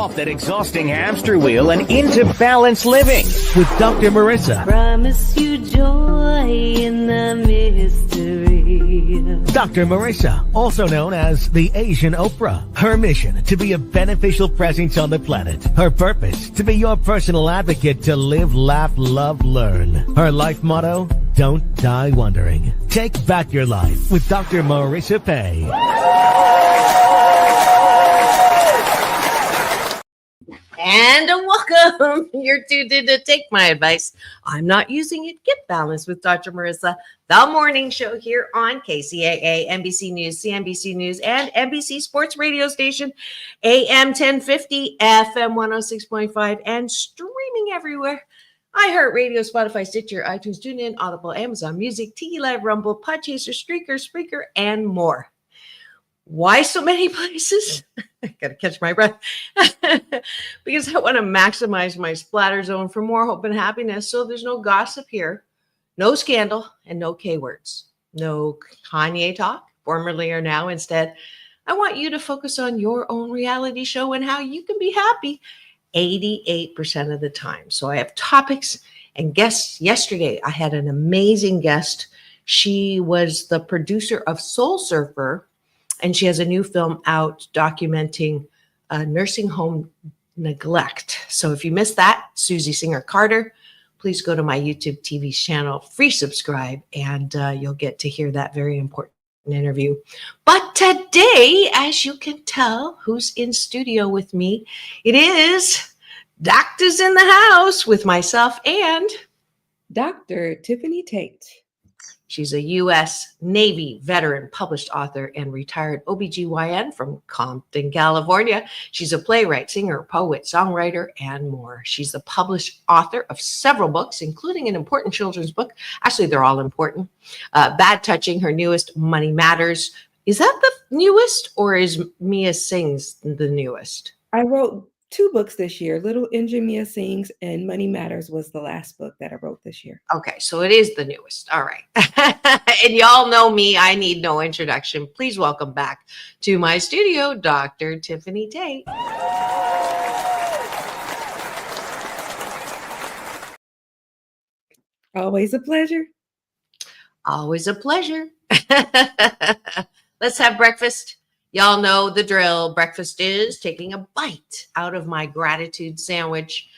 off that exhausting hamster wheel and into balanced living with Dr. Marissa. Promise you joy in the mystery. Dr. Marissa, also known as the Asian Oprah. Her mission, to be a beneficial presence on the planet. Her purpose, to be your personal advocate to live, laugh, love, learn. Her life motto, don't die wondering. Take back your life with Dr. Marissa Pei. And welcome. You're tuned in to Take My Advice. I'm not using it. Get balanced with Dr. Marissa, the morning show here on KCAA, NBC News, CNBC News, and NBC Sports Radio Station, AM 1050, FM 106.5, and streaming everywhere. iHeartRadio, Spotify, Stitcher, iTunes, TuneIn, Audible, Amazon Music, Tiki Live, Rumble, Podchaser, Spreaker, and more. Why so many places? I got to catch my breath. Because I want to maximize my splatter zone for more hope and happiness. So there's no gossip here, no scandal, and no K words. No Kanye talk, formerly or now. Instead, I want you to focus on your own reality show and how you can be happy 88% of the time. So I have topics and guests. Yesterday, I had an amazing guest. She was the producer of Soul Surfer, and she has a new film out documenting nursing home neglect. So if you missed that, Susie Singer Carter, please go to my YouTube TV channel, free subscribe, and you'll get to hear that very important interview. But today, as you can tell, who's in studio with me, it is Doctors in the House with myself and Dr. Tiffanie Tate. She's a U.S. Navy veteran, published author, and retired OBGyn from Compton, California. She's a playwright, singer, poet, songwriter, and more. She's the published author of several books, including an important children's book. Actually, they're all important. Bad Touching, her newest, Money Matters. Is that the newest, or is Mia Sings the newest? I wrote 2 books this year. Little Engine Mia Sings and Money Matters was the last book that I wrote this year. Okay, so it is the newest. All right. And y'all know me. I need no introduction. Please welcome back to my studio, Dr. Tiffanie Tate. Always a pleasure. Always a pleasure. Let's have breakfast. Y'all know the drill. Breakfast is taking a bite out of my gratitude sandwich.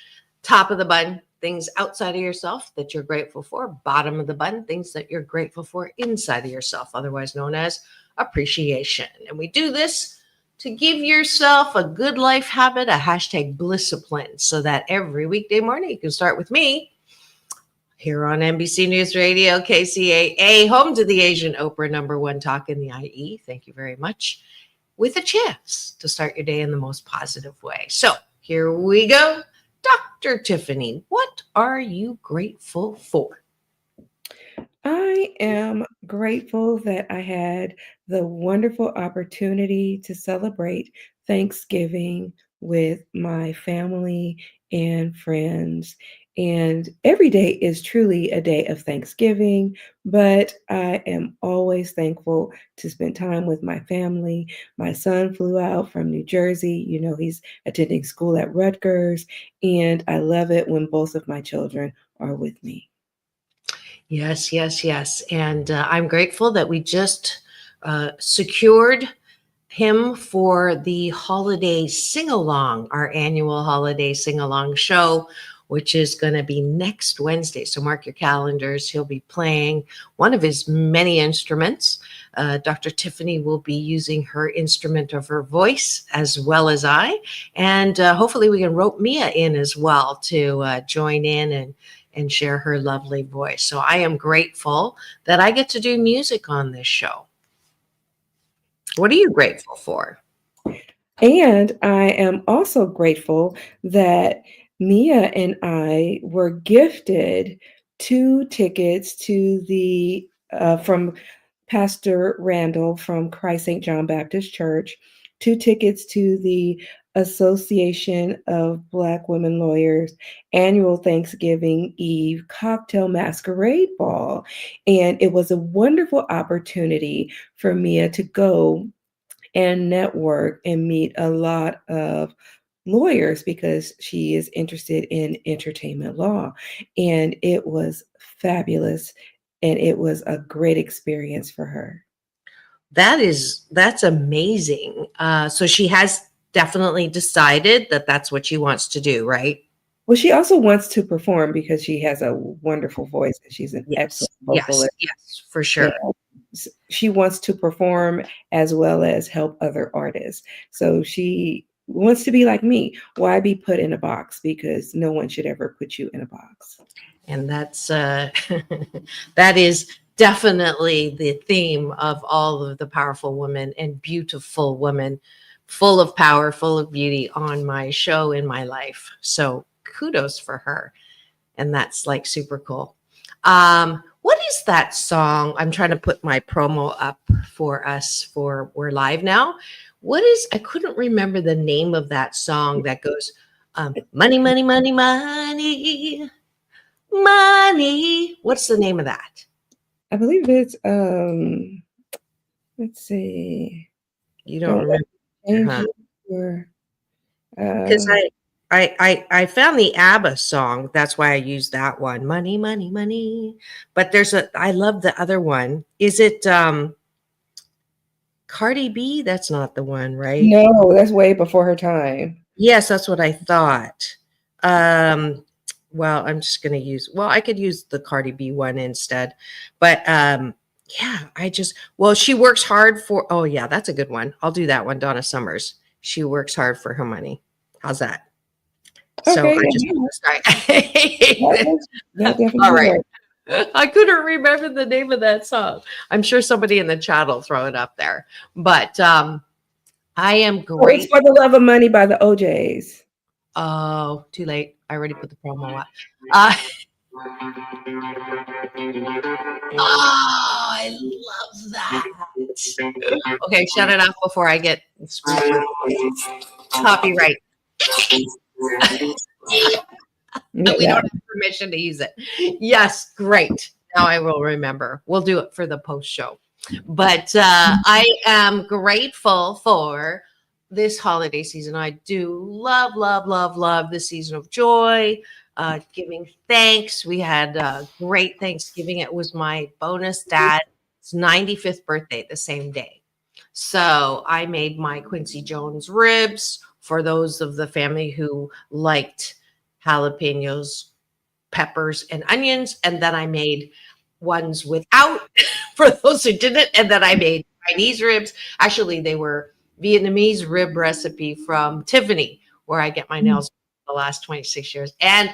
Top of the bun, things outside of yourself that you're grateful for. Bottom of the bun, things that you're grateful for inside of yourself, otherwise known as appreciation. And we do this to give yourself a good life habit, a hashtag blissipline, so that every weekday morning you can start with me here on NBC News Radio, KCAA, home to the Asian Oprah, #1 talk in the IE. Thank you very much. With a chance to start your day in the most positive way. So here we go. Dr. Tiffanie, what are you grateful for? I am grateful that I had the wonderful opportunity to celebrate Thanksgiving with my family and friends. And every day is truly a day of Thanksgiving, but I am always thankful to spend time with my family. My son flew out from New Jersey. You know, he's attending school at Rutgers, and I love it when both of my children are with me. Yes, yes, yes. And I'm grateful that we just secured him for the holiday sing-along, our annual holiday sing-along show, which is going to be next Wednesday. So mark your calendars. He'll be playing one of his many instruments. Dr. Tiffanie will be using her instrument of her voice as well as I. And hopefully we can rope Mia in as well to join in and share her lovely voice. So I am grateful that I get to do music on this show. What are you grateful for? And I am also grateful that Mia and I were gifted 2 tickets to the from Pastor Randall from Christ St. John Baptist Church, 2 tickets to the Association of Black Women Lawyers annual Thanksgiving Eve cocktail masquerade ball. And it was a wonderful opportunity for Mia to go and network and meet a lot of lawyers because she is interested in entertainment law. And it was fabulous. And it was a great experience for her. That's amazing. So she has definitely decided that that's what she wants to do, right? Well, she also wants to perform because she has a wonderful voice and she's an excellent vocalist. Yes, for sure. She wants to perform as well as help other artists. So she wants to be like me. Why be put in a box? Because no one should ever put you in a box. And that's that is definitely the theme of all of the powerful women and beautiful women, full of power, full of beauty on my show in my life. So kudos for her. And that's like super cool. What is that song? I'm trying to put my promo up for us for We're Live Now. I couldn't remember the name of that song that goes, money, money, money, money, money. What's the name of that? I believe it's, let's see. You don't remember? Because I found the ABBA song. That's why I used that one. Money, money, money. But I love the other one. Is it Cardi B? That's not the one, right? No, that's way before her time. Yes, that's what I thought. Well, I'm just going to I could use the Cardi B one instead. But she works hard oh yeah, that's a good one. I'll do that one. Donna Summers. She works hard for her money. How's that? Okay, so I just all right. I couldn't remember the name of that song. I'm sure somebody in the chat will throw it up there. But I am great. It's For the Love of Money by the OJs. Oh, too late. I already put the promo up. I love that. Okay, shut it off before I get copyright. We don't have permission to use it. Yes, great. Now I will remember. We'll do it for the post show. But I am grateful for this holiday season. I do love, love, love, love the season of joy, giving thanks. We had a great Thanksgiving. It was my bonus dad's 95th birthday the same day. So I made my Quincy Jones ribs for those of the family who liked jalapenos, peppers, and onions. And then I made ones without for those who didn't. And then I made Chinese ribs. Actually, they were Vietnamese rib recipe from Tiffanie, where I get my nails the last 26 years. And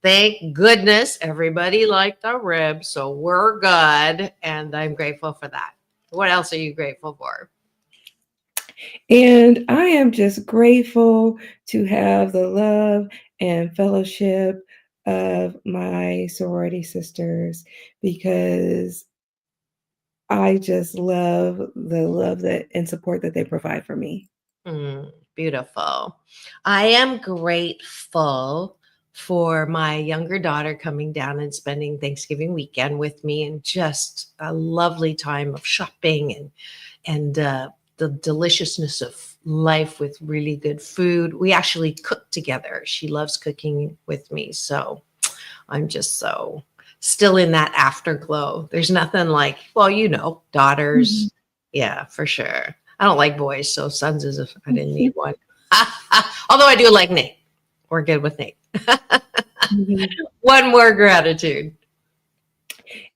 thank goodness everybody liked the ribs. So we're good. And I'm grateful for that. What else are you grateful for? And I am just grateful to have the love and fellowship of my sorority sisters, because I just love the love and support that they provide for me. Beautiful. I am grateful for my younger daughter coming down and spending Thanksgiving weekend with me, and just a lovely time of shopping and the deliciousness of life with really good food. We actually cook together. She loves cooking with me. So I'm just so still in that afterglow. There's nothing like, daughters. Mm-hmm. Yeah, for sure. I don't like boys. So sons I didn't need one. Although I do like Nate. We're good with Nate. Mm-hmm. One more gratitude.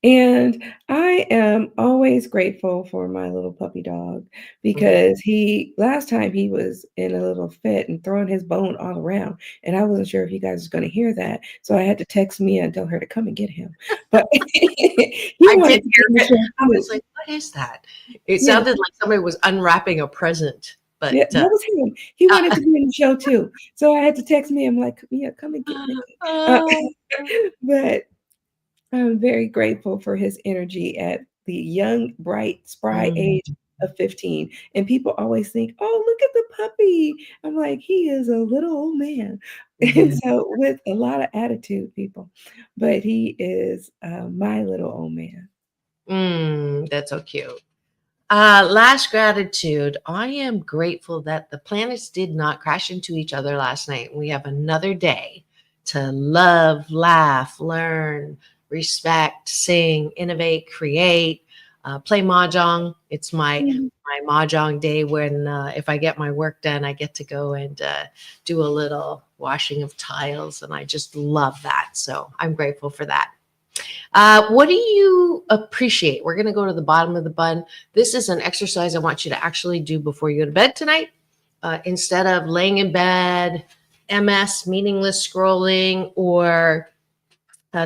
And I am always grateful for my little puppy dog, because last time he was in a little fit and throwing his bone all around, and I wasn't sure if you guys were going to hear that. So I had to text Mia and tell her to come and get him. But I did hear it. I was like, what is that? It sounded like somebody was unwrapping a present. But that was him. He wanted to be in the show too. So I had to text Mia. I'm like, Mia, come and get me. But I'm very grateful for his energy at the young, bright, spry age of 15. And people always think, oh, look at the puppy. I'm like, he is a little old man. And so with a lot of attitude, people. But he is my little old man. That's so cute. Last gratitude. I am grateful that the planets did not crash into each other last night. We have another day to love, laugh, learn, respect, sing, innovate, create, play mahjong. It's my mahjong day when if I get my work done, I get to go and do a little washing of tiles, and I just love that. So I'm grateful for that. What do you appreciate? We're going to go to the bottom of the bun. This is an exercise I want you to actually do before you go to bed tonight. Instead of laying in bed, MS, meaningless scrolling, or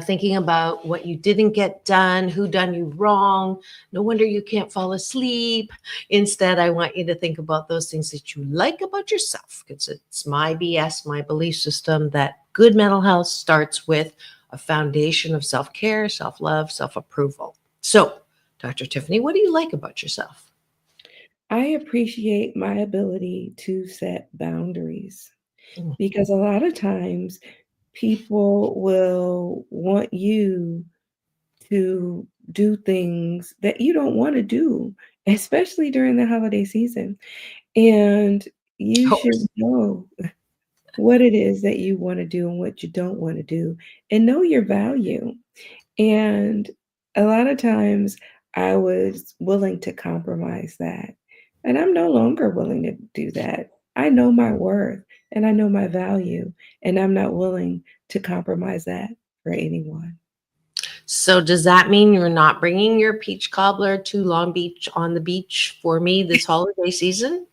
thinking about what you didn't get done, who done you wrong. No wonder you can't fall asleep. Instead, I want you to think about those things that you like about yourself, because it's my BS, my belief system that good mental health starts with a foundation of self-care, self-love, self-approval. So, Dr. Tiffanie, what do you like about yourself? I appreciate my ability to set boundaries Mm. because a lot of times people will want you to do things that you don't want to do, especially during the holiday season. And you Oh, should know what it is that you want to do and what you don't want to do, and know your value. And a lot of times I was willing to compromise that. And I'm no longer willing to do that. I know my worth and I know my value, and I'm not willing to compromise that for anyone. so does that mean you're not bringing your peach cobbler to Long Beach on the beach for me this holiday season?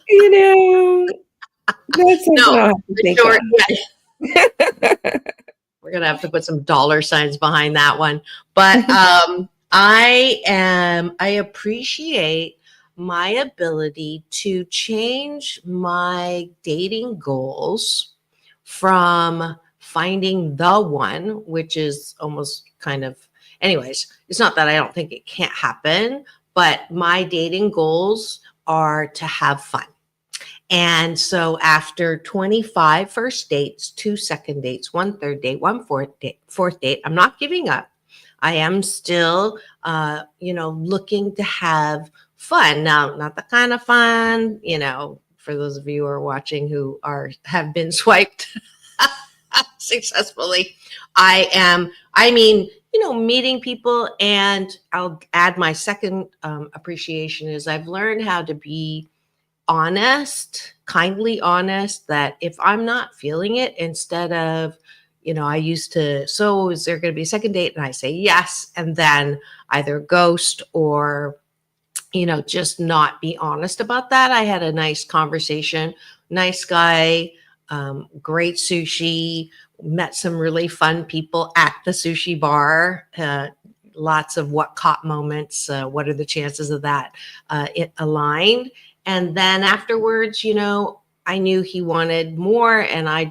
You know, that's something No, I'll have to for think sure. on. Yeah, we're gonna have to put some dollar signs behind that one. But I appreciate my ability to change my dating goals from finding the one, which is almost kind of, anyways, it's not that I don't think it can't happen, but my dating goals are to have fun. And so after 25 first dates, 2 second dates, 1 third date, 1 fourth date, I'm not giving up. I am still, looking to have fun. Now, not the kind of fun, for those of you who are watching who have been swiped successfully. Meeting people. And I'll add my second appreciation is I've learned how to be honest, kindly honest, that if I'm not feeling it, instead of, I used to, so is there going to be a second date? And I say yes. And then either ghost or, just not be honest about that. I had a nice conversation, nice guy, great sushi, met some really fun people at the sushi bar. Lots of what caught moments. What are the chances of that? It aligned. And then afterwards, I knew he wanted more. And I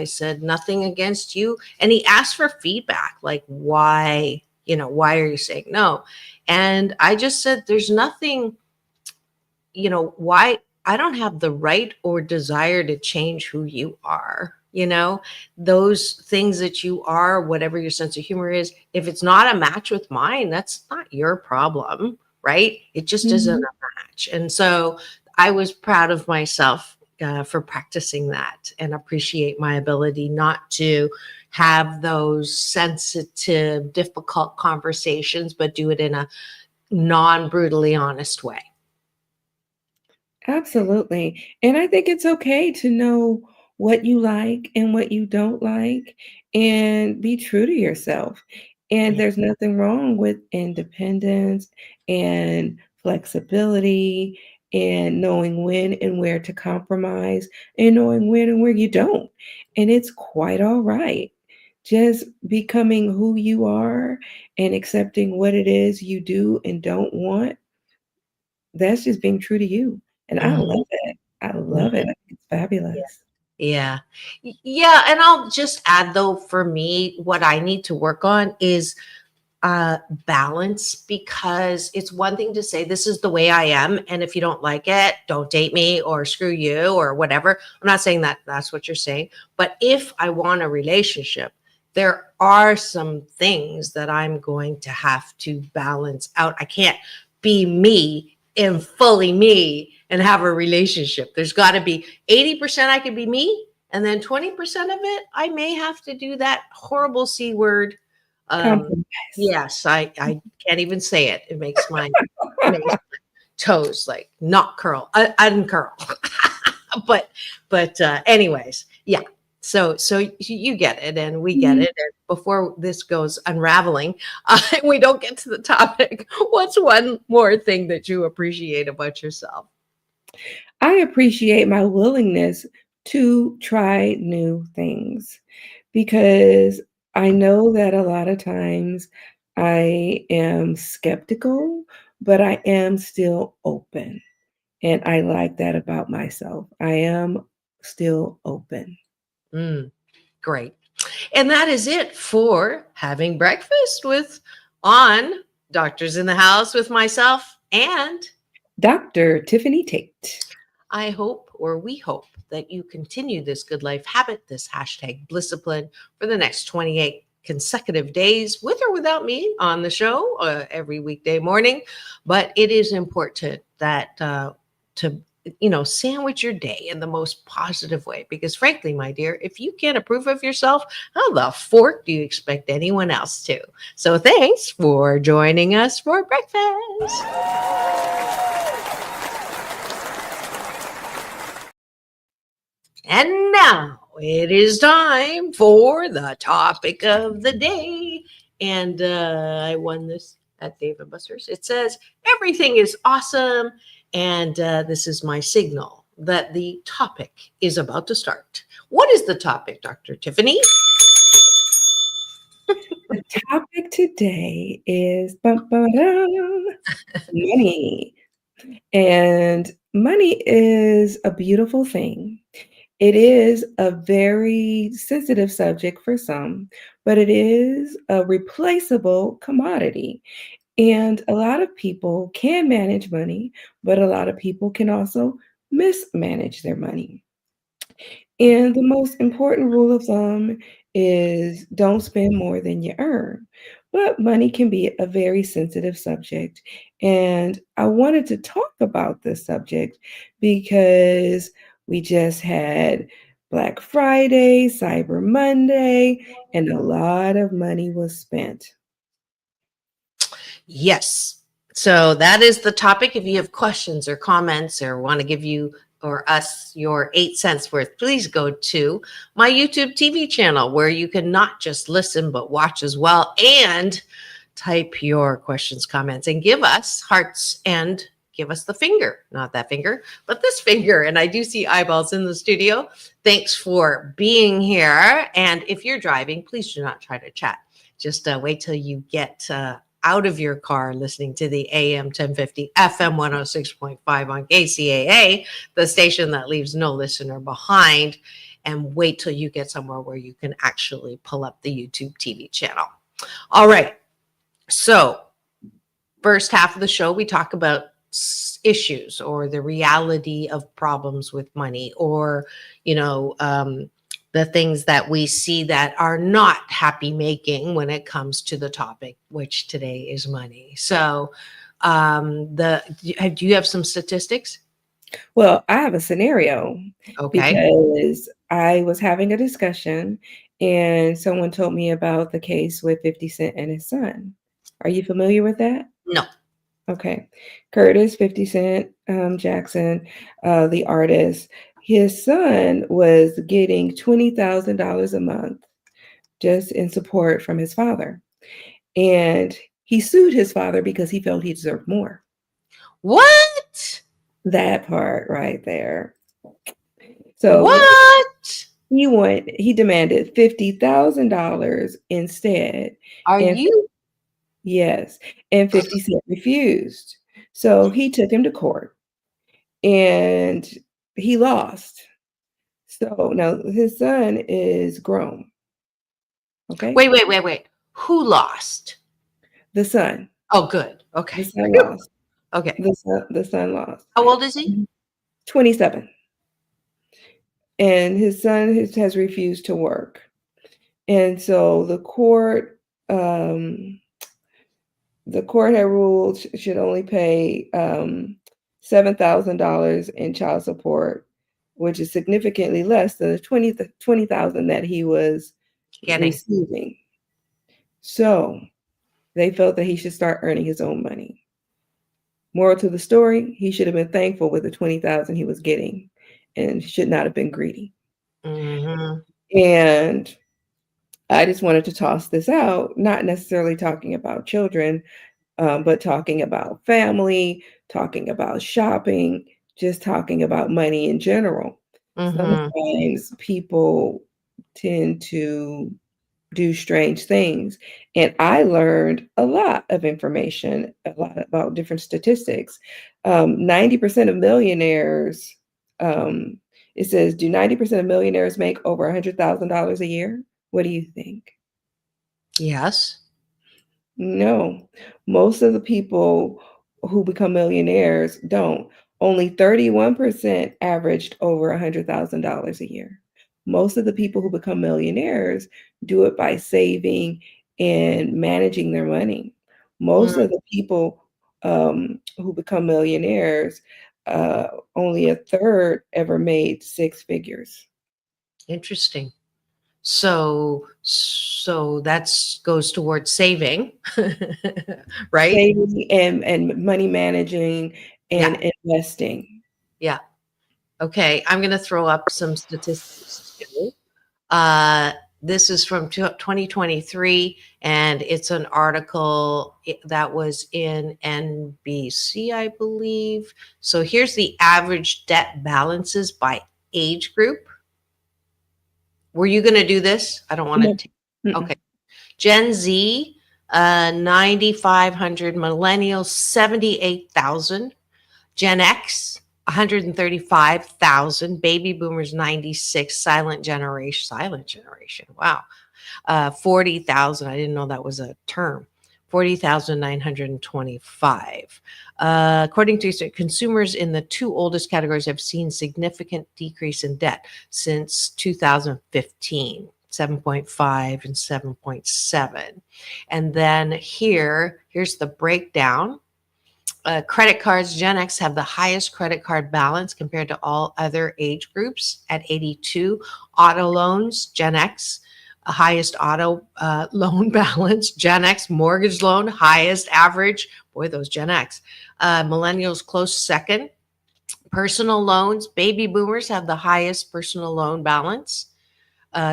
said, nothing against you. And he asked for feedback, like, why are you saying no? And I just said, there's nothing, why I don't have the right or desire to change who you are. Those things that you are, whatever your sense of humor is, if it's not a match with mine, that's not your problem, right? It just isn't Mhm. a match. And so I was proud of myself for practicing that, and appreciate my ability not to have those sensitive, difficult conversations, but do it in a non-brutally honest way. Absolutely. And I think it's okay to know what you like and what you don't like and be true to yourself. And Yeah. there's nothing wrong with independence and flexibility and knowing when and where to compromise and knowing when and where you don't. And it's quite all right. Just becoming who you are and accepting what it is you do and don't want, that's just being true to you, and I Mhm. love it. I love it. Mhm. I think it's fabulous. Yeah. Yeah. And I'll just add, though, for me, what I need to work on is balance, because it's one thing to say, this is the way I am. And if you don't like it, don't date me or screw you or whatever. I'm not saying that that's what you're saying. But if I want a relationship, there are some things that I'm going to have to balance out. I can't be me and fully me and have a relationship. There's got to be 80% I can be me, and then 20% of it, I may have to do that horrible C word. Compromise. Yes, I can't even say it. It makes my toes like not curl, uncurl. but anyways, yeah. So you get it, and we get it. And before this goes unraveling, we don't get to the topic. What's one more thing that you appreciate about yourself? I appreciate my willingness to try new things, because I know that a lot of times I am skeptical, but I am still open. And I like that about myself. I am still open. Great. And that is it for having breakfast with on Doctors in the House with myself and Dr. Tiffanie Tate. I hope, or we hope, that you continue this good life habit, this hashtag Blisscipline, for the next 28 consecutive days, with or without me on the show every weekday morning. But it is important that to sandwich your day in the most positive way, because frankly, my dear, if you can't approve of yourself, how the fork do you expect anyone else to? So thanks for joining us for breakfast. And now it is time for the topic of the day. And I won this at Dave & Buster's. It says, everything is awesome. And this is my signal that the topic is about to start. What is the topic, Dr. Tiffanie? The topic today is money. And money is a beautiful thing. It is a very sensitive subject for some, but it is a replaceable commodity. And a lot of people can manage money, but a lot of people can also mismanage their money. And the most important rule of thumb is don't spend more than you earn. But money can be a very sensitive subject. And I wanted to talk about this subject because we just had Black Friday, Cyber Monday, and a lot of money was spent. Yes. So that is the topic. If you have questions or comments or want to give you or us your 8 cents worth, please go to my YouTube TV channel, where you can not just listen, but watch as well, and type your questions, comments, and give us hearts and give us the finger, not that finger, but this finger. And I do see eyeballs in the studio. Thanks for being here. And if you're driving, please do not try to chat. Just wait till you get out of your car listening to the AM 1050 FM 106.5 on KCAA, the station that leaves no listener behind, and wait till you get somewhere where you can actually pull up the YouTube TV channel. All right. So first half of the show, we talk about issues or the reality of problems with money, or, the things that we see that are not happy making when it comes to the topic, which today is money. So do you have some statistics? Well, I have a scenario. Okay. Because I was having a discussion and someone told me about the case with 50 Cent and his son. Are you familiar with that? No. Okay. Curtis 50 Cent Jackson, the artist, his son was getting $20,000 a month just in support from his father. And he sued his father because he felt he deserved more. What? That part right there. So what? he demanded $50,000 instead. Are And you? yes, and 50 Cent refused. So he took him to court and he lost. So now his son is grown. Okay. Wait. Who lost? The son. Oh, good. Okay. The son lost. Okay. The son lost. How old is he? 27. And his son has refused to work. And so the court the court had ruled should only pay $7,000 in child support, which is significantly less than the $20,000 that he was Getting. receiving. So they felt that he should start earning his own money. Moral to the story, he should have been thankful with the $20,000 he was getting and should not have been greedy. Mm-hmm. And I just wanted to toss this out, not necessarily talking about children, but talking about family, talking about shopping, just talking about money in general. Mm-hmm. Sometimes people tend to do strange things. And I learned a lot of information, a lot about different statistics. 90% of millionaires, it says, do 90% of millionaires make over $100,000 a year? What do you think? Yes. No, most of the people who become millionaires don't. Only 31% averaged over $100,000 a year. Most of the people who become millionaires do it by saving and managing their money. Most of the people who become millionaires, only a third ever made six figures. Interesting. So that goes towards saving, right? Saving and money managing and investing. Yeah. Okay. I'm going to throw up some statistics too. This is from 2023, and it's an article that was in NBC, I believe. So here's the average debt balances by age group. Were you going to do this? I don't want to. Okay. Gen Z, 9,500. Millennials, 78,000. Gen X, 135,000. Baby boomers, 96. Silent generation. Wow. 40,000. I didn't know that was a term. 40,925. According to consumers in the two oldest categories have seen significant decrease in debt since 2015, 7.5 and 7.7. And then here's the breakdown. Credit cards, Gen X have the highest credit card balance compared to all other age groups at 82. Auto loans, Gen X, highest auto loan balance. Gen X mortgage loan, highest average. Boy, those Gen X. Millennials close second. Personal loans, baby boomers have the highest personal loan balance.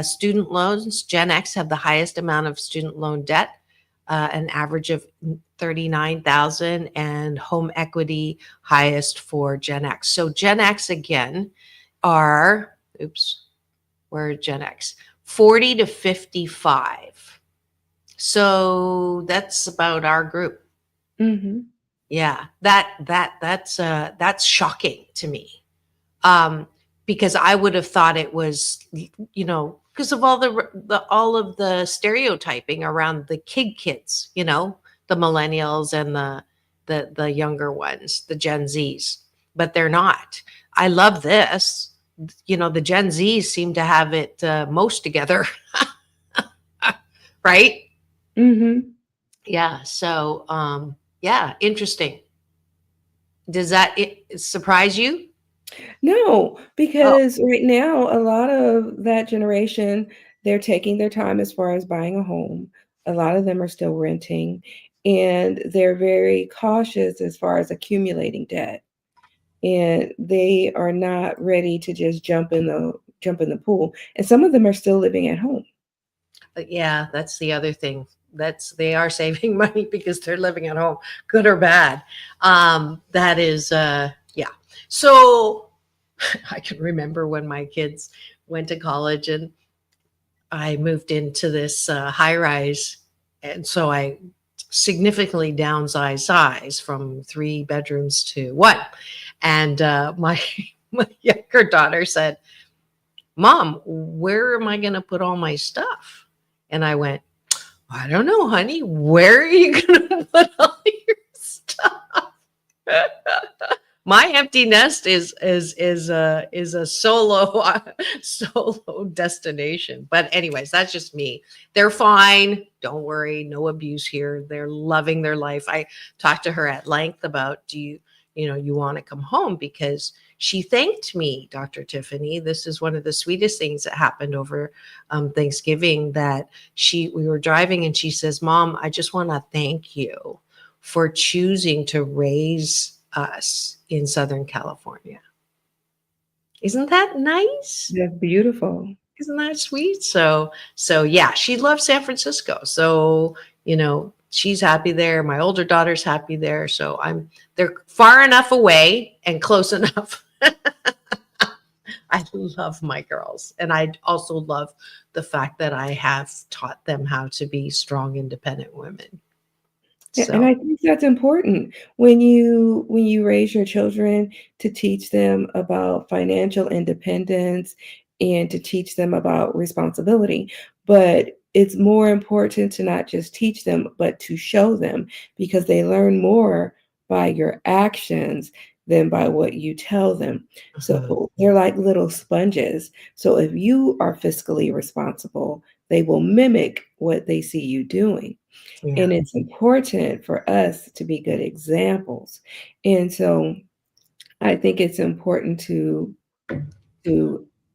Student loans, Gen X have the highest amount of student loan debt, an average of 39,000, and home equity highest for Gen X. So Gen X again are, where are Gen X? 40 to 55. So that's about our group. Mm-hmm. Yeah, that's shocking to me. Because I would have thought it was, because of all of the stereotyping around the kids, the millennials and the younger ones, the Gen Zs, but they're not. I love this. The Gen Zs seem to have it most together, right? Mm-hmm. Yeah. So, interesting. Does that surprise you? No, because right now, a lot of that generation, they're taking their time as far as buying a home. A lot of them are still renting, and they're very cautious as far as accumulating debt. And they are not ready to just jump in the pool. And some of them are still living at home. Yeah, that's the other thing. They are saving money because they're living at home, good or bad. That is, yeah. So I can remember when my kids went to college and I moved into this high rise. And so I significantly downsized size from 3 bedrooms to 1. And my younger daughter said, "Mom, where am I going to put all my stuff?" And I went, "I don't know, honey. Where are you going to put all your stuff?" My empty nest is a solo destination. But anyways, that's just me. They're fine. Don't worry, no abuse here. They're loving their life. I talked to her at length about, do you want to come home? Because she thanked me, Dr. Tiffanie. This is one of the sweetest things that happened over Thanksgiving, that we were driving and she says, Mom, I just want to thank you for choosing to raise us in Southern California. Isn't that nice? That's beautiful. Isn't that sweet? So yeah, she loves San Francisco. So, she's happy there. My older daughter's happy there. So they're far enough away and close enough. I love my girls. And I also love the fact that I have taught them how to be strong, independent women. So. And I think that's important when you raise your children, to teach them about financial independence and to teach them about responsibility. But it's more important to not just teach them, but to show them, because they learn more by your actions than by what you tell them. So they're like little sponges. So if you are fiscally responsible, they will mimic what they see you doing. Yeah. And it's important for us to be good examples. And so I think it's important to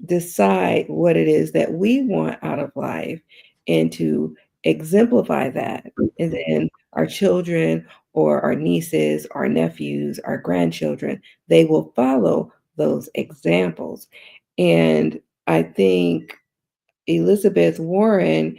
decide what it is that we want out of life and to exemplify that. And then our children or our nieces, our nephews, our grandchildren, they will follow those examples. And I think Elizabeth Warren,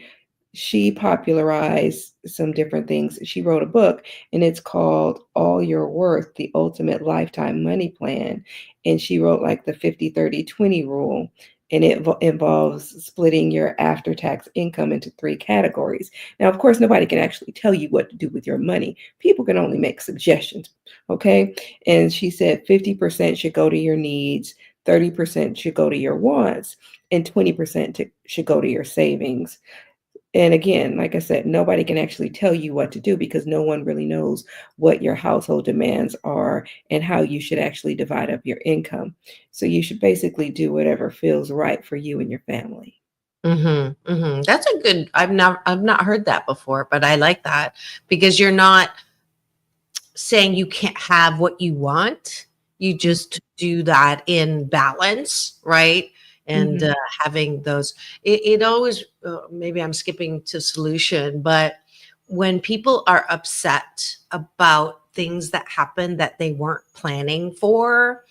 she popularized some different things. She wrote a book and it's called All Your Worth, The Ultimate Lifetime Money Plan. And she wrote like the 50-30-20 rule. And it involves splitting your after-tax income into 3 categories. Now, of course, nobody can actually tell you what to do with your money. People can only make suggestions, okay? And she said 50% should go to your needs, 30% should go to your wants, and 20% should go to your savings. And again, like I said, nobody can actually tell you what to do because no one really knows what your household demands are and how you should actually divide up your income. So you should basically do whatever feels right for you and your family. That's a good, I've not heard that before, but I like that, because you're not saying you can't have what you want. You just do that in balance, right? And having those, it always, maybe I'm skipping to solution, but when people are upset about things that happen that they weren't planning for,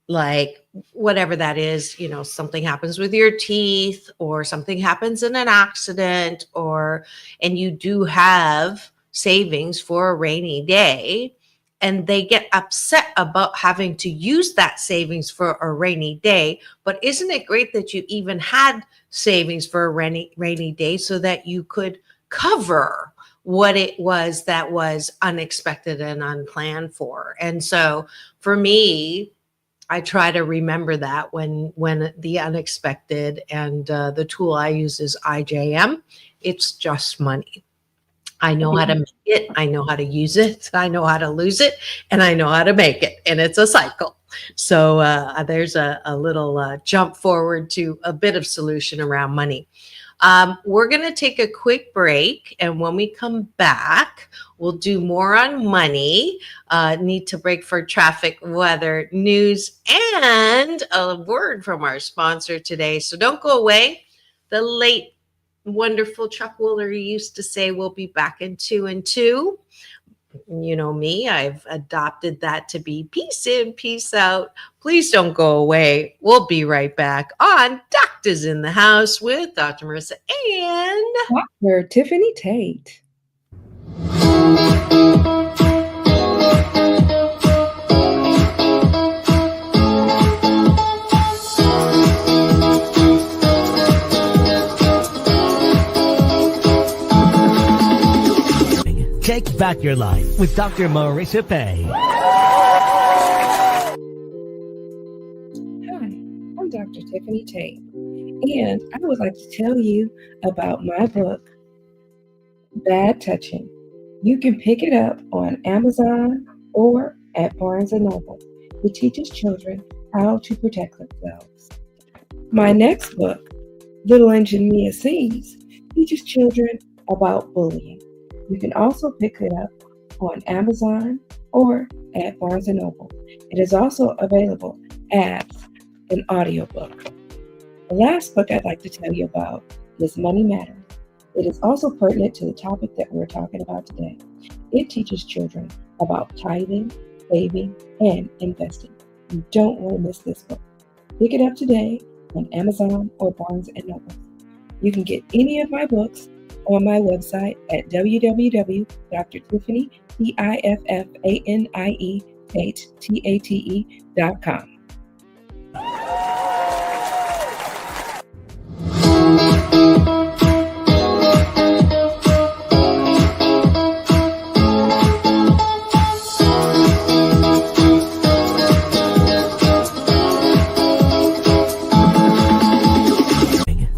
like whatever that is, something happens with your teeth or something happens in an accident, and you do have savings for a rainy day, and they get upset about having to use that savings for a rainy day. But isn't it great that you even had savings for a rainy day so that you could cover what it was that was unexpected and unplanned for? And so for me, I try to remember that when the unexpected, and the tool I use is IJM. It's just money. I know how to make it. I know how to use it. I know how to lose it, and I know how to make it. And it's a cycle. So there's a little jump forward to a bit of solution around money. We're going to take a quick break. And when we come back, we'll do more on money, need to break for traffic, weather, news, and a word from our sponsor today. So don't go away. The late wonderful Chuck Woolery used to say, we'll be back in 2 and 2. You know me, I've adopted that to be peace in, peace out. Please don't go away. We'll be right back on Doctors in the House with Dr. Marissa and Dr. Tiffanie Tate. Take back your life with Dr. Marissa Pei. Hi, I'm Dr. Tiffanie Tate, and I would like to tell you about my book, Bad Touching. You can pick it up on Amazon or at Barnes & Noble. It teaches children how to protect themselves. My next book, Little Engine Mia Sings, teaches children about bullying. You can also pick it up on Amazon or at Barnes & Noble. It is also available as an audiobook. The last book I'd like to tell you about is Money Matters. It is also pertinent to the topic that we're talking about today. It teaches children about tithing, saving, and investing. You don't want to miss this book. Pick it up today on Amazon or Barnes & Noble. You can get any of my books on my website at www.drtiffanie, Tiffanie, Tate.com.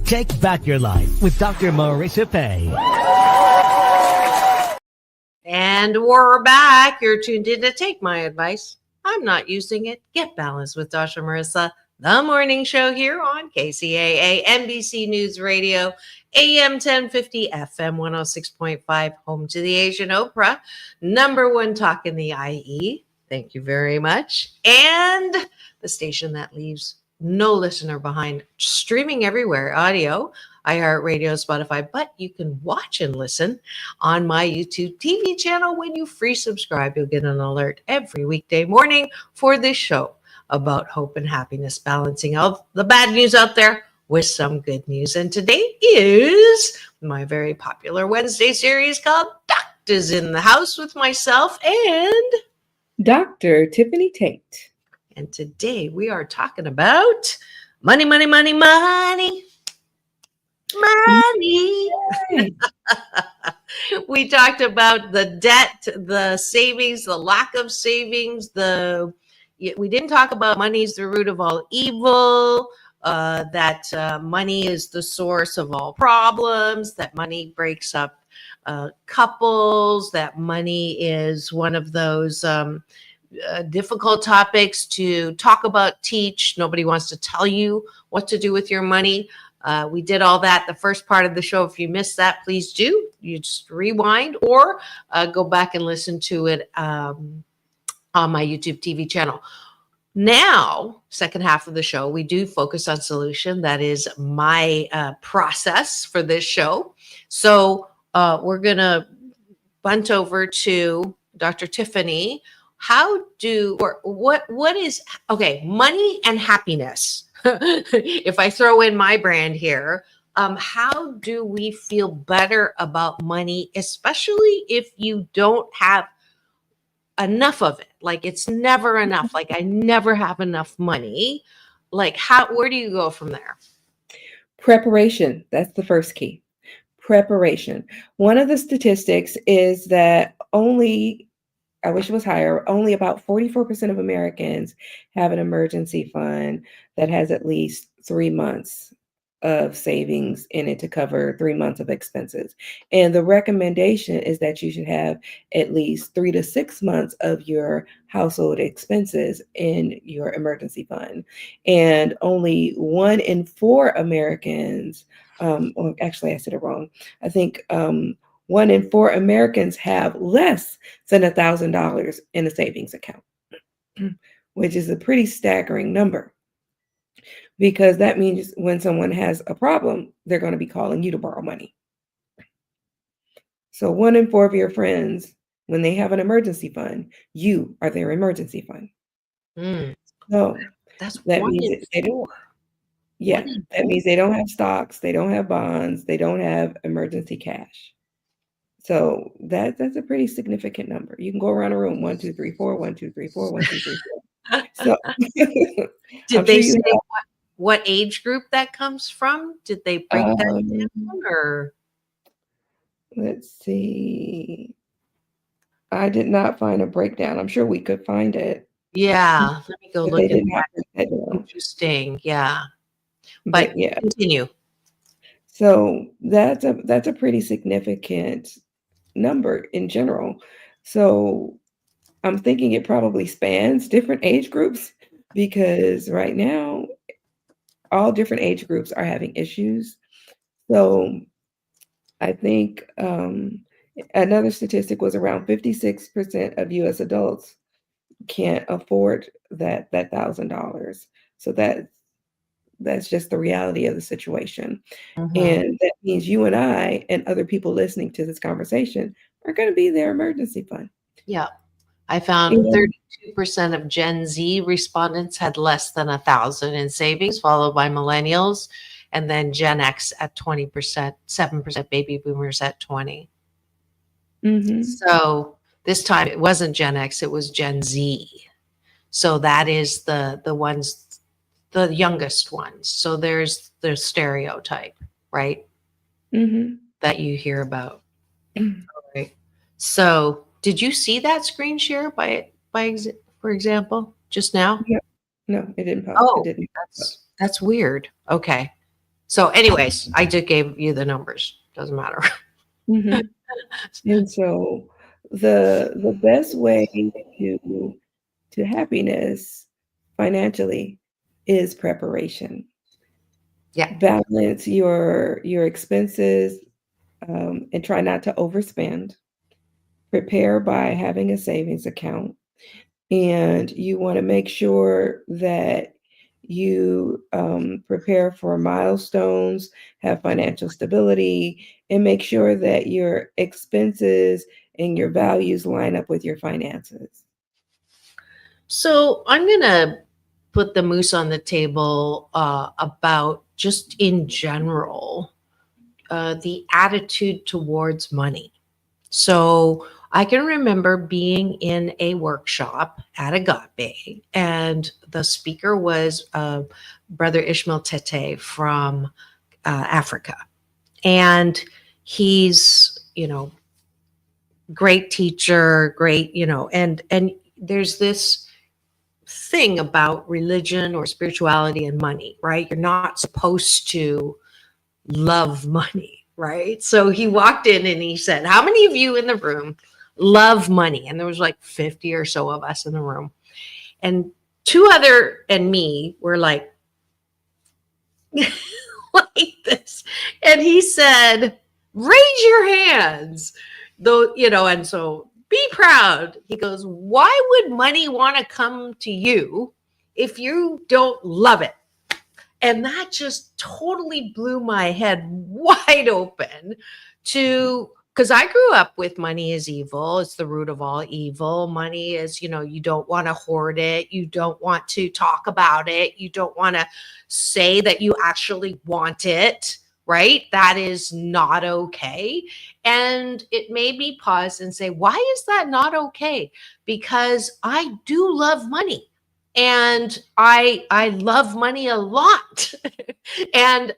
Take back your life with Dr. Marissa Pei. And we're back. You're tuned in to Take My Advice. I'm not using it. Get balanced with Dr. Marissa, the morning show here on KCAA, NBC News Radio, AM 1050, FM 106.5, home to the Asian Oprah, number one talk in the IE. Thank you very much. And the station that leaves no listener behind, streaming everywhere, audio, iHeartRadio, Spotify, but you can watch and listen on my YouTube TV channel. When you free subscribe, you'll get an alert every weekday morning for this show about hope and happiness, balancing all the bad news out there with some good news. And today is my very popular Wednesday series called Doctors in the House with myself and Dr. Tiffanie Tate. And today we are talking about money, money, money, money. Money. We talked about the debt, the savings, the lack of savings. We didn't talk about money is the root of all evil, that money is the source of all problems, that money breaks up couples, that money is one of those difficult topics to talk about, teach. Nobody wants to tell you what to do with your money. We did all that the first part of the show. If you missed that, please do. You just rewind or go back and listen to it on my YouTube TV channel. Now, second half of the show, we do focus on solution. That is my process for this show. So we're going to bunt over to Dr. Tiffanie. What is, okay, money and happiness. If I throw in my brand here, how do we feel better about money, especially if you don't have enough of it? Like it's never enough. Like I never have enough money. Like where do you go from there? Preparation. That's the first key. Preparation. One of the statistics is that I wish it was higher, only about 44% of Americans have an emergency fund that has at least 3 months of savings in it to cover 3 months of expenses. And the recommendation is that you should have at least 3 to 6 months of your household expenses in your emergency fund. And only 1 in 4 Americans, well, actually I said it wrong. I think 1 in 4 Americans have less than $1,000 in a savings account, which is a pretty staggering number, because that means when someone has a problem, they're going to be calling you to borrow money. So 1 in 4 of your friends, when they have an emergency fund, you are their emergency fund. So that means they don't. Yeah, that means they don't have stocks, they don't have bonds, they don't have emergency cash. So that's a pretty significant number. You can go around the room, 1, 2, 3, 4, 1, 2, 3, 4, 1, 2, 3, 4. So did they say what age group that comes from? Did they break that down or? Let's see. I did not find a breakdown. I'm sure we could find it. Yeah, let me go look at that. Down. Interesting. Yeah. But yeah, continue. So that's a pretty significant number in general. So I'm thinking it probably spans different age groups because right now, all different age groups are having issues. So I think another statistic was around 56% of US adults can't afford that $1,000. So that's just the reality of the situation. Mhm. And that means you and I and other people listening to this conversation are going to be their emergency fund. Yeah. I found And 32% of Gen Z respondents had less than 1,000 in savings, followed by millennials, and then Gen X at 20%, 7% baby boomers at 20. mhm, So this time it wasn't Gen X, it was Gen Z. So that is the ones, the youngest ones. So there's the stereotype, right? mhm. That you hear about. Right. So did you see that screen share for example, just now? Yep. No, it didn't pop. It Oh, didn't pop. that's weird. Okay. So anyways, I just gave you the numbers. Doesn't matter. Mhm. And so the best way to happiness financially is preparation. Yeah. Balance your expenses and try not to overspend. Prepare by having a savings account, and you want to make sure that you prepare for milestones, have financial stability, and make sure that your expenses and your values line up with your finances. So I'm gonna put the moose on the table about just in general the attitude towards money. So I can remember being in a workshop at Agape, and the speaker was Brother Ishmael Tete from Africa. And he's, great teacher, great, and there's this thing about religion or spirituality and money, right? You're not supposed to love money, right? So he walked in and he said, "How many of you in the room love money?" And there was like 50 or so of us in the room. And two other and me were like, like this. And he said, "Raise your hands." Though, and so be proud. He goes, "Why would money want to come to you if you don't love it?" And that just totally blew my head wide open to because I grew up with money is evil. It's the root of all evil. Money is, you don't want to hoard it. You don't want to talk about it. You don't want to say that you actually want it, right? That is not okay. And it made me pause and say, why is that not okay? Because I do love money. And I love money a lot. and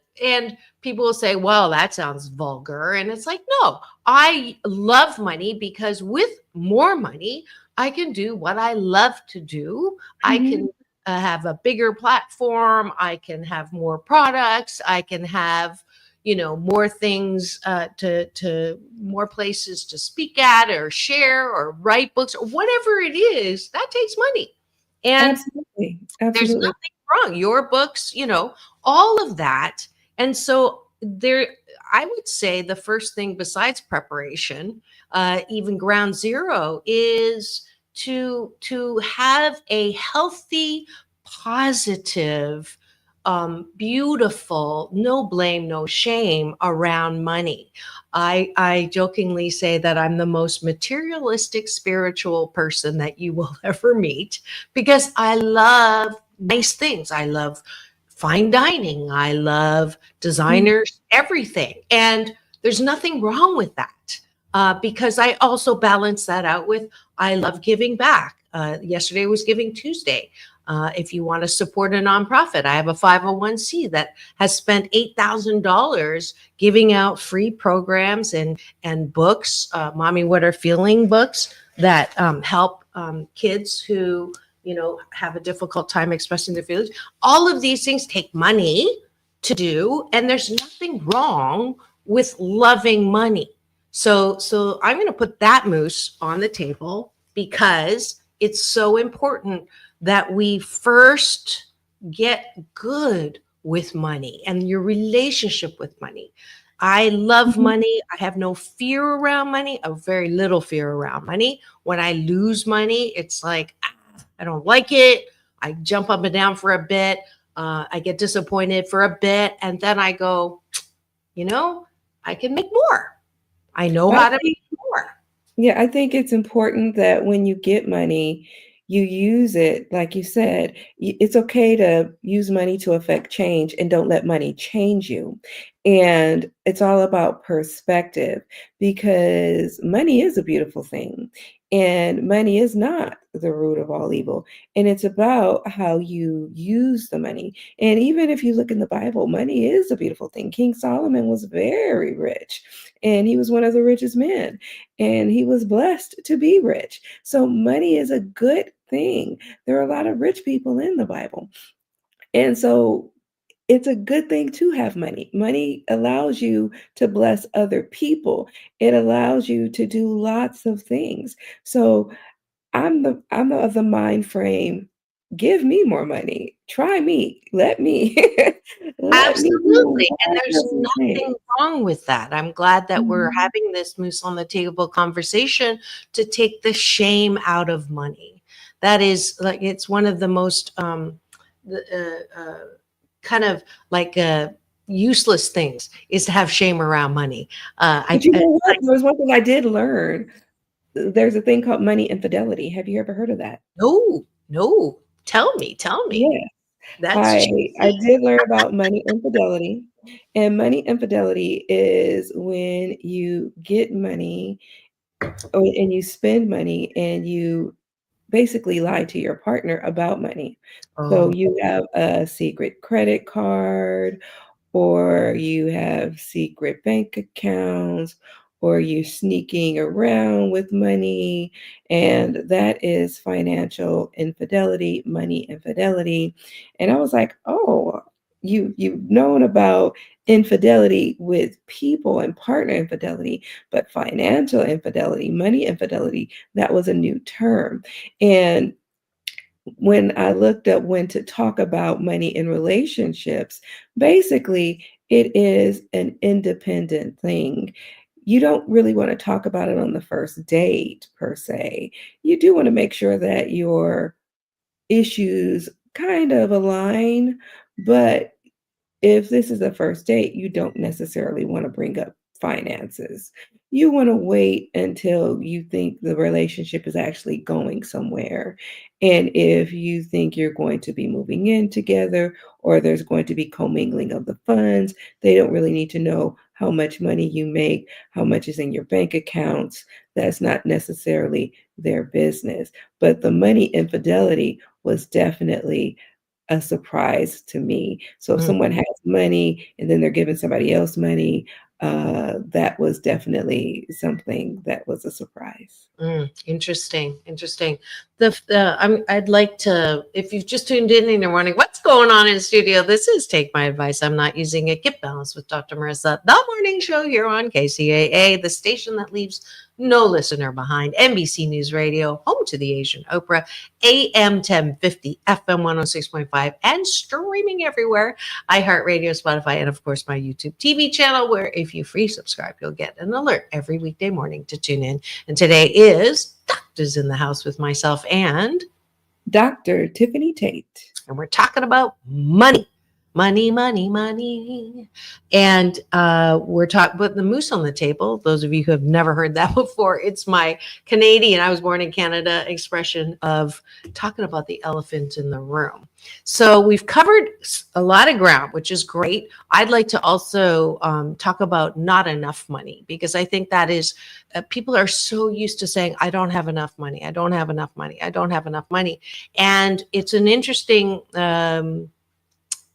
people will say, well, that sounds vulgar. And it's like, no, I love money because with more money, I can do what I love to do. I Mhm. can have a bigger platform. I can have more products. I can have, more things to more places to speak at or share or write books or whatever it is that takes money. And Absolutely. there's Absolutely. nothing wrong. Your books, all of that. And so I would say the first thing besides preparation, even ground zero, is to have a healthy, positive, beautiful, no blame, no shame around money. I jokingly say that I'm the most materialistic spiritual person that you will ever meet because I love nice things. I love fine dining. I love Mhm. designers, everything. And there's nothing wrong with that because I also balance that out with I love giving back. Yesterday was Giving Tuesday. If you want to support a nonprofit, I have a 501c that has spent $8,000 giving out free programs and books, Mommy What Are Feeling books that help kids who have a difficult time expressing their feelings. All of these things take money to do, and there's nothing wrong with loving money. So I'm going to put that moose on the table because it's so important that we first get good with money and your relationship with money. I love money. I have no fear around money, a very little fear around money. When I lose money, it's like, I don't like it. I jump up and down for a bit. I get disappointed for a bit. And then I go, I can make more. I know how to make more. Yeah, I think it's important that when you get money, you use it, like you said, it's okay to use money to affect change and don't let money change you. And it's all about perspective because money is a beautiful thing and money is not the root of all evil. And it's about how you use the money. And even if you look in the Bible, money is a beautiful thing. King Solomon was very rich and he was one of the richest men and he was blessed to be rich. So money is a good thing. There are a lot of rich people in the Bible. And so it's a good thing to have money. Money allows you to bless other people. It allows you to do lots of things. So I'm of the mind frame, give me more money. Try me. Let me let me do Absolutely. And there's wonderful nothing things. wrong with that. I'm glad that we're Mhm. having this moose on the table conversation to take the shame out of money. That is like, it's one of the most kind of like useless things is to have shame around money. But you know what? There was one thing I did learn. There's a thing called money infidelity. Have you ever heard of that? No. Tell me. Yeah. That's I juicy. did learn about money infidelity, and money infidelity is when you get money and you spend money and you basically lie to your partner about money. So Oh, you have a secret credit card, or you have secret bank accounts, or you're sneaking around with money, and that is financial infidelity, money infidelity. And I was like, oh, you've known about infidelity with people and partner infidelity, but financial infidelity, money infidelity, that was a new term. And when I looked up when to talk about money in relationships, basically it is an independent thing. You don't really want to talk about it on the first date per se. You do want to make sure that your issues kind of align, but if this is a first date, you don't necessarily want to bring up finances. You want to wait until you think the relationship is actually going somewhere. And if you think you're going to be moving in together or there's going to be commingling of the funds, they don't really need to know how much money you make, how much is in your bank accounts. That's not necessarily their business. But the money infidelity was definitely a surprise to me. So if mm. someone has money and then they're giving somebody else money, that was definitely something that was a surprise. Interesting. I'd like to, if you've just tuned in and you're wondering what's going on in the studio, this is Take My Advice. I'm not using it. Get Balanced with Dr. Marissa, the morning show here on KCAA, the station that leaves no listener behind. NBC News Radio, home to the Asian Oprah, AM 1050, FM 106.5, and streaming everywhere. iHeartRadio, Spotify, and of course my YouTube TV channel, where if you free subscribe, you'll get an alert every weekday morning to tune in. And today is Doctors in the House with myself and Dr. Tiffanie Tate. we're talking about money. And we're talking with the moose on the table. Those of you who have never heard that before, it's my Canadian, I was born in Canada expression of talking about the elephant in the room. So we've covered a lot of ground, which is great. I'd like to also talk about not enough money, because I think that is, people are so used to saying, I don't have enough money. I don't have enough money. I don't have enough money. And it's an interesting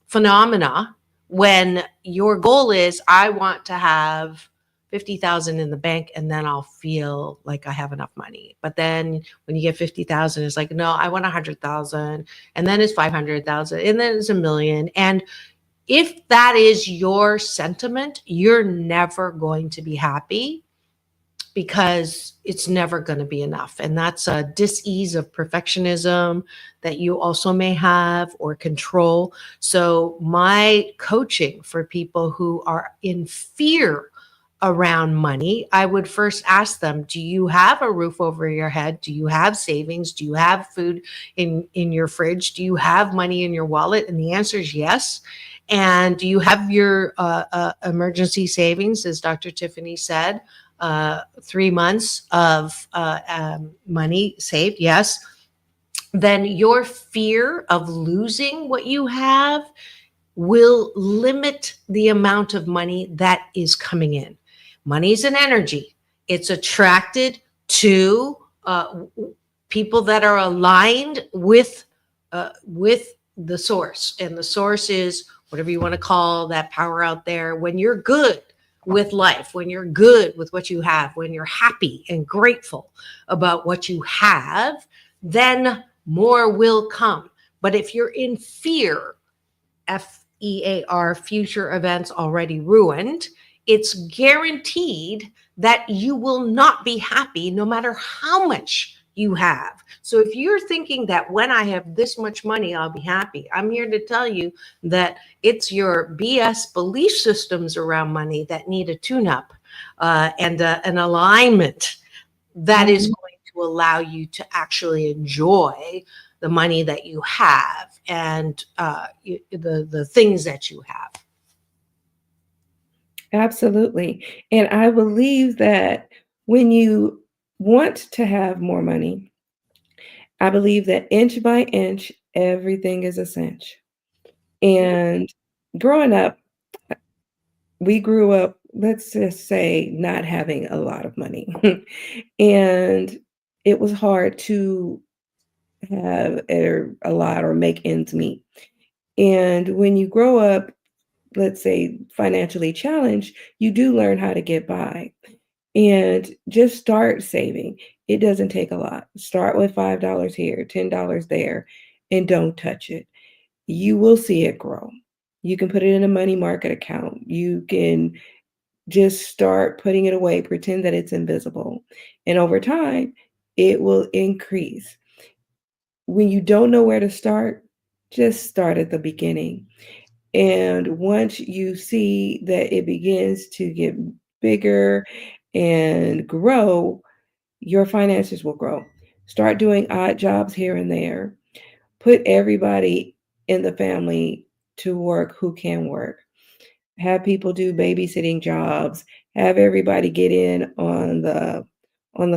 phenomena when your goal is, I want to have 50,000 in the bank and then I'll feel like I have enough money. But then when you get 50,000, it's like, no, I want 100,000, and then it's 500,000, and then it's 1,000,000. And if that is your sentiment, you're never going to be happy because it's never going to be enough. And that's a dis-ease of perfectionism that you also may have, or control. So my coaching for people who are in fear around money, I would first ask them, do you have a roof over your head? Do you have savings? Do you have food in your fridge? Do you have money in your wallet? And the answer is yes. And do you have your emergency savings, as Dr. Tiffanie said, 3 months of money saved? Yes. Then your fear of losing what you have will limit the amount of money that is coming in. Money is an energy. It's attracted to people that are aligned with the source. And the source is whatever you want to call that power out there. When you're good with life, when you're good with what you have, when you're happy and grateful about what you have, then more will come. But if you're in fear, FEAR, future events already ruined, it's guaranteed that you will not be happy no matter how much you have. So if you're thinking that when I have this much money, I'll be happy, I'm here to tell you that it's your BS belief systems around money that need a tune-up and an alignment that is going to allow you to actually enjoy the money that you have and the things that you have. Absolutely. And I believe that when you want to have more money, I believe that inch by inch, everything is a cinch. And growing up, we grew up, let's just say, not having a lot of money. And it was hard to have a lot or make ends meet. And when you grow up, let's say financially challenged, you do learn how to get by. And just start saving. It doesn't take a lot. Start with $5 here, $10 there, and don't touch it. You will see it grow. You can put it in a money market account. You can just start putting it away, pretend that it's invisible. And over time, it will increase. When you don't know where to start, just start at the beginning. And once you see that it begins to get bigger and grow, your finances will grow. Start doing odd jobs here and there. Put everybody in the family to work who can work. Have people do babysitting jobs. Have everybody get in on the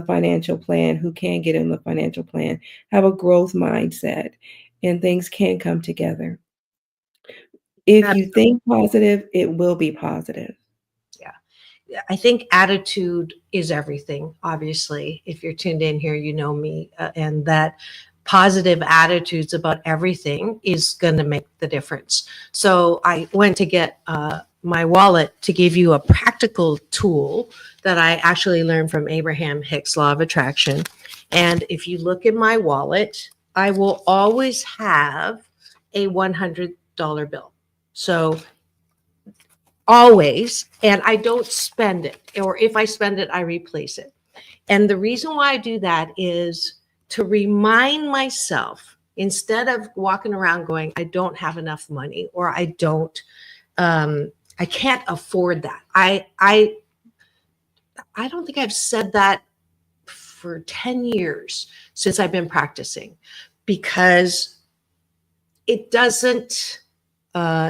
financial plan who can get in the financial plan. Have a growth mindset, and things can come together. If you think positive, it will be positive. Yeah. I think attitude is everything. Obviously, if you're tuned in here, you know me, and that positive attitudes about everything is going to make the difference. So I went to get my wallet to give you a practical tool that I actually learned from Abraham Hicks' Law of Attraction. And if you look at my wallet, I will always have a $100 bill. So always, and I don't spend it, or if I spend it, I replace it. And the reason why I do that is to remind myself, instead of walking around going, I don't have enough money, or I can't afford that. I don't think I've said that for 10 years since I've been practicing, because it doesn't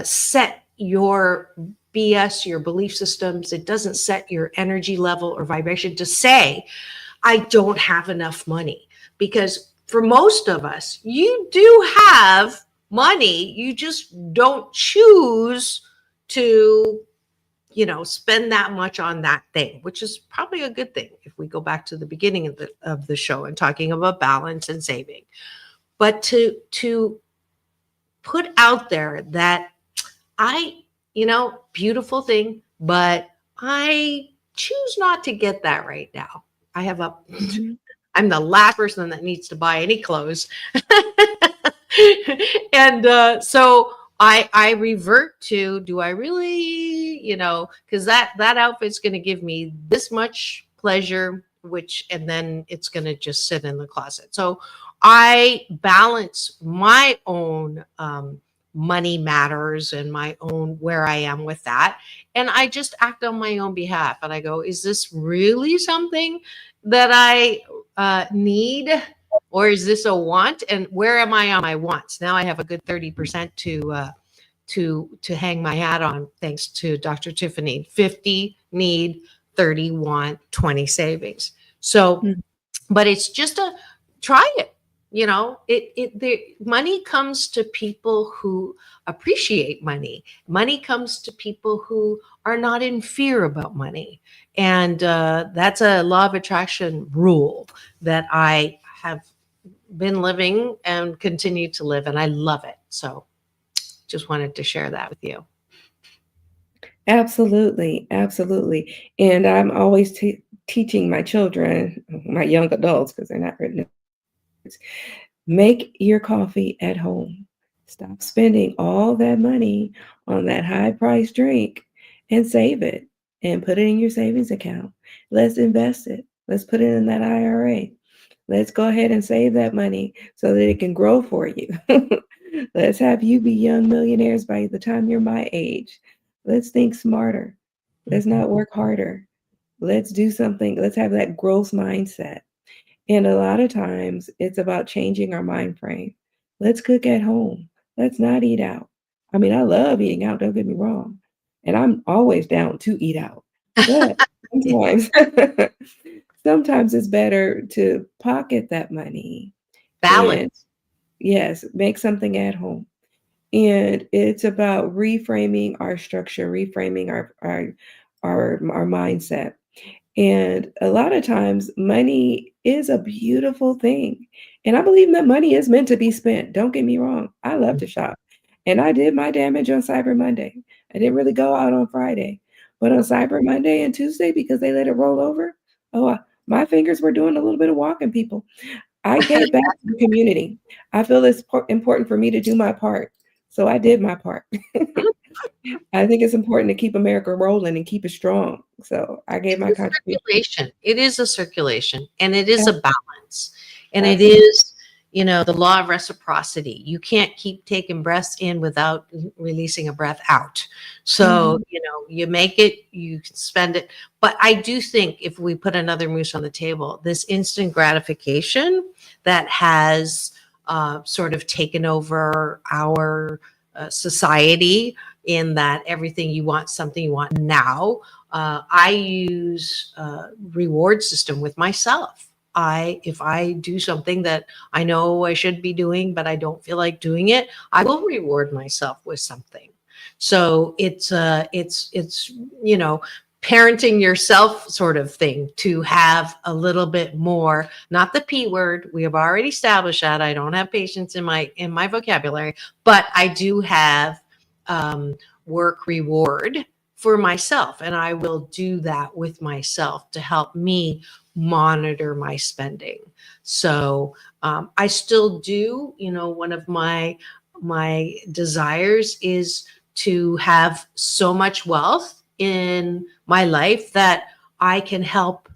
set your BS, your belief systems. It doesn't set your energy level or vibration to say, I don't have enough money. Because for most of us, you do have money. You just don't choose to, spend that much on that thing, which is probably a good thing if we go back to the beginning of the show and talking about balance and saving. But to put out there that beautiful thing, but I choose not to get that right now. I'm the last person that needs to buy any clothes. And so I revert to, do I really, because that outfit's going to give me this much pleasure, and then it's going to just sit in the closet. So I balance my own money matters and my own where I am with that. And I just act on my own behalf. And I go, is this really something that I need? Or is this a want? And where am I on my wants? Now I have a good 30% to hang my hat on, thanks to Dr. Tiffanie. 50 need, 30 want, 20 savings. So, but it's just try it. The money comes to people who appreciate money. Money comes to people who are not in fear about money. And that's a law of attraction rule that I have been living and continue to live, and I love it. So just wanted to share that with you. Absolutely. Absolutely. And I'm always teaching my children, my young adults, because they're not written, make your coffee at home. Stop spending all that money on that high price drink and save it and put it in your savings account. Let's invest it. Let's put it in that IRA. Let's go ahead and save that money so that it can grow for you. Let's have you be young millionaires by the time you're my age. Let's think smarter. Let's not work harder. Let's do something. Let's have that growth mindset. And a lot of times it's about changing our mind frame. Let's cook at home. Let's not eat out. I mean, I love eating out, don't get me wrong. And I'm always down to eat out. But sometimes it's better to pocket that money. Balance. Yes, make something at home. And it's about reframing our structure, reframing our mindset. And a lot of times money is a beautiful thing. And I believe that money is meant to be spent. Don't get me wrong. I love to shop. And I did my damage on Cyber Monday. I didn't really go out on Friday. But on Cyber Monday and Tuesday, because they let it roll over, my fingers were doing a little bit of walking, people. I gave back to the community. I feel it's important for me to do my part. So I did my part. I think it's important to keep America rolling and keep it strong. So I gave my contribution. It is a circulation, and it is a balance. And it is, the law of reciprocity. You can't keep taking breaths in without releasing a breath out. So, you make it, you can spend it. But I do think if we put another moose on the table, this instant gratification that has sort of taken over our society, in that everything you want, something you want now. I use reward system with myself. If I do something that I know I should be doing, but I don't feel like doing it, I will reward myself with something. So it's parenting yourself sort of thing, to have a little bit more, not the P word. We have already established that. I don't have patience in my vocabulary, but I do have work reward for myself. And I will do that with myself to help me monitor my spending. So I still do, one of my desires is to have so much wealth in my life that I can help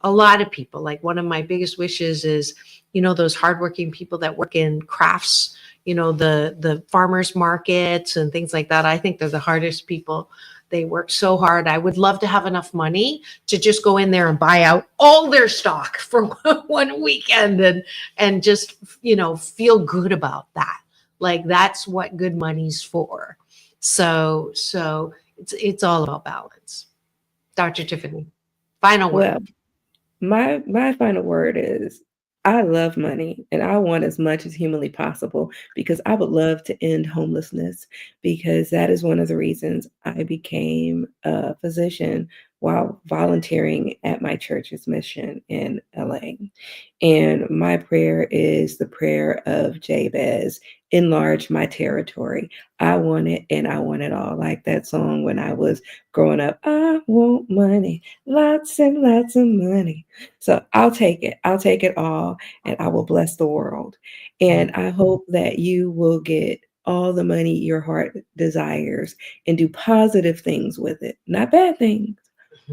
a lot of people. Like, one of my biggest wishes is, those hardworking people that work in crafts, the farmers markets and things like that. I think they're the hardest people. They work so hard. I would love to have enough money to just go in there and buy out all their stock for one weekend and just, feel good about that. Like, that's what good money's for. So it's all about balance. Dr. Tiffanie, final word. Well, my final word is, I love money and I want as much as humanly possible, because I would love to end homelessness, because that is one of the reasons I became a physician while volunteering at my church's mission in LA. And my prayer is the prayer of Jabez: enlarge my territory. I want it, and I want it all. Like that song when I was growing up, I want money, lots and lots of money. So I'll take it. I'll take it all, and I will bless the world. And I hope that you will get all the money your heart desires and do positive things with it, not bad things,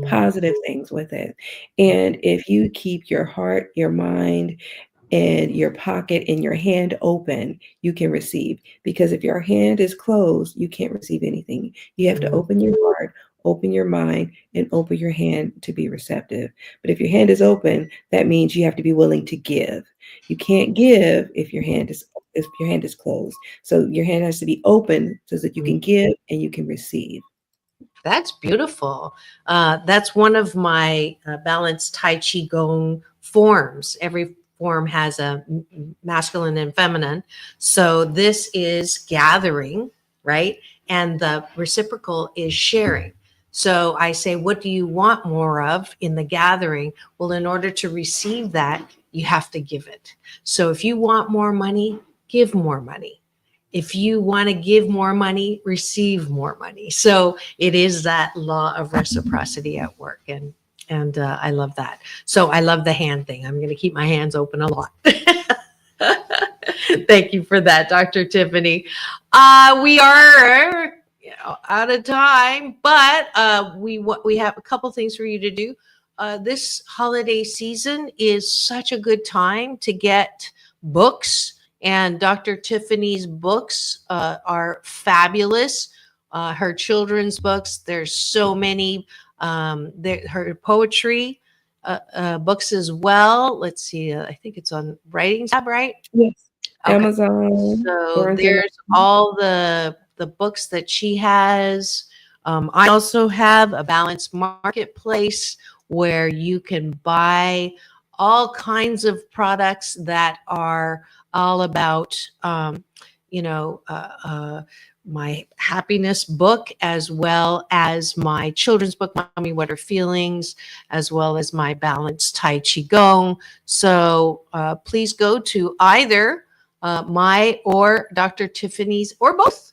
positive things with it. And if you keep your heart, your mind, and your pocket and your hand open, you can receive. Because if your hand is closed, you can't receive anything. You have to open your heart, open your mind, and open your hand to be receptive. But if your hand is open, that means you have to be willing to give. You can't give if your hand is closed. So your hand has to be open so that you can give and you can receive. That's beautiful. That's one of my balanced Tai Chi Gong forms. Every form has a masculine and feminine. So this is gathering, right? And the reciprocal is sharing. So I say, what do you want more of in the gathering? Well, in order to receive that, you have to give it. So if you want more money, give more money. If you want to give more money, receive more money. So it is that law of reciprocity at work. And I love that. So I love the hand thing. I'm going to keep my hands open a lot. Thank you for that, Dr. Tiffanie. We are out of time, but we have a couple things for you to do. This holiday season is such a good time to get books. And Dr. Tiffany's books are fabulous. Her children's books, there's so many. Her poetry books as well. Let's see. I think it's on Writing Tab, right? Yes. Okay. Amazon. So there's all the books that she has. I also have a balanced marketplace where you can buy all kinds of products that are all about, my happiness book, as well as my children's book, Mommy, What Are Feelings, as well as my balanced Tai Chi Gong. So please go to either my or Dr. Tiffany's or both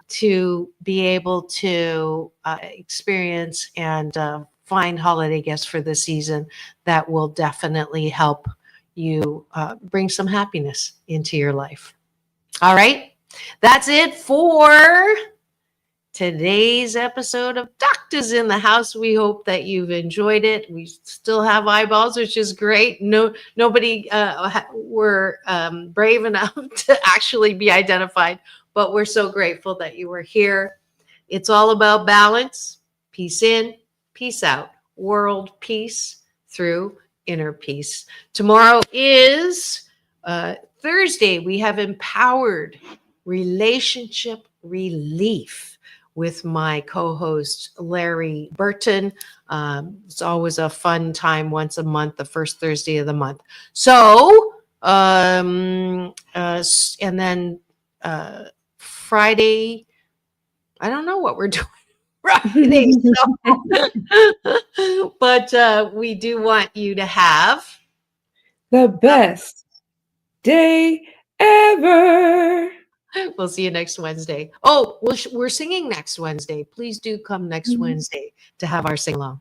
to be able to experience and find holiday gifts for the season that will definitely help you bring some happiness into your life. All right. That's it for today's episode of Doctors in the House. We hope that you've enjoyed it. We still have eyeballs, which is great. Nobody were brave enough to actually be identified, but we're so grateful that you were here. It's all about balance, peace in, peace out, world peace through inner peace. Tomorrow is Thursday. We have Empowered Relationship Relief with my co-host Larry Burton. It's always a fun time once a month, the first Thursday of the month. So, and then Friday, I don't know what we're doing Friday, but we do want you to have the best day ever. We'll see you next Wednesday. Oh, we're singing next Wednesday. Please do come next Wednesday to have our sing along.